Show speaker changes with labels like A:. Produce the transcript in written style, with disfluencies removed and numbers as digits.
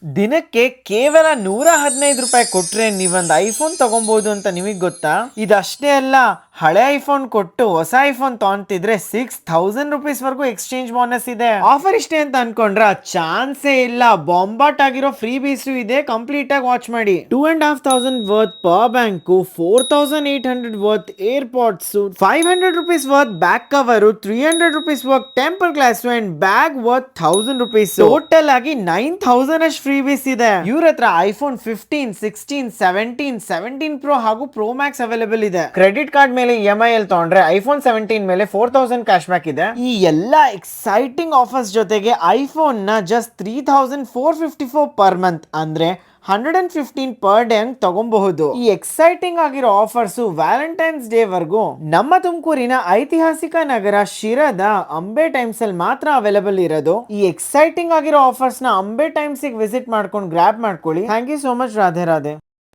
A: ದಿನಕ್ಕೆ ಕೇವಲ 115 ರೂಪಾಯಿ ಕೊಟ್ರೆ ನೀವೊಂದು ಐಫೋನ್ ತಗೊಬಹುದು ಅಂತ ನಿಮಗೆ ಗೊತ್ತಾ? ಇದಷ್ಟೇ ಅಲ್ಲ, ಹಳೆ ಐಫೋನ್ ಕೊಟ್ಟು ಹೊಸ ಐಫೋನ್ ತಗೊಂತಿದ್ರೆ 6000 rupees ವರೆಗೂ ಎಕ್ಸ್ಚೇಂಜ್ ಬೋನಸ್ ಇದೆ. ಆಫರ್ ಇಷ್ಟೇ ಅಂತ ಅನ್ಕೊಂಡ್ರ? ಚಾನ್ಸೇ ಇಲ್ಲ. ಬಾಂಬಾಟ್ ಆಗಿರೋ ಫ್ರೀ ಬೀಸು ಇದೆ, ಕಂಪ್ಲೀಟ್ ಆಗಿ ವಾಚ್ ಮಾಡಿ. 2500 worth power bank, 4800 worth air pods, 500 rupees worth back cover, 300 rupees worth temper glass and bag worth 1000 rupees. Total ಆಗಿ 9000 ಅಷ್ಟು ಫ್ರೀ ಬೀಸ್ ಇದೆ. ಇವ್ರ ಹತ್ರ ಐಫೋನ್ 15, 16, 17 ಪ್ರೋ ಹಾಗೂ ಪ್ರೋ ಮ್ಯಾಕ್ಸ್ ಅವೈಲೇಬಲ್ ಇದೆ. ಕ್ರೆಡಿಟ್ ಕಾರ್ಡ್ ಮೇಲೆ EMI ಅಲ್ಲಿ ತಗೊಂಡ್ರೆ ಐಫೋನ್ 17 ಮೇಲೆ 4000 ಕ್ಯಾಶ್ ಬ್ಯಾಕ್ ಇದೆ. ಈ ಎಲ್ಲಾ ಎಕ್ಸೈಟಿಂಗ್ ಆಫರ್ಸ್ ಜೊತೆಗೆ ಐಫೋನ್ ನ ಜಸ್ಟ್ 3454 ಪರ್ ಮಂತ್, ಅಂದ್ರೆ 115 ಪರ್ ಡೇ ಹಂಗ್ ತಗೊಬಹುದು. ಈ ಎಕ್ಸೈಟಿಂಗ್ ಆಗಿರೋ ಆಫರ್ಸ್ ವ್ಯಾಲೆಂಟೈನ್ಸ್ ಡೇ ವರ್ಗೂ ನಮ್ಮ ತುಮಕೂರಿನ ಐತಿಹಾಸಿಕ ನಗರ ಶಿರದ ಅಂಬೆ ಟೈಮ್ಸ್ ಅಲ್ಲಿ ಮಾತ್ರ ಅವೈಲೇಬಲ್ ಇರೋದು. ಈ ಎಕ್ಸೈಟಿಂಗ್ ಆಗಿರೋ ಆಫರ್ಸ್ ನ ಅಂಬೆ ಟೈಮ್ಸ್ ವಿಸಿಟ್ ಮಾಡ್ಕೊಂಡು ಗ್ರಾಬ್ ಮಾಡ್ಕೊಳ್ಳಿ. Thank you so much. Radhe Radhe.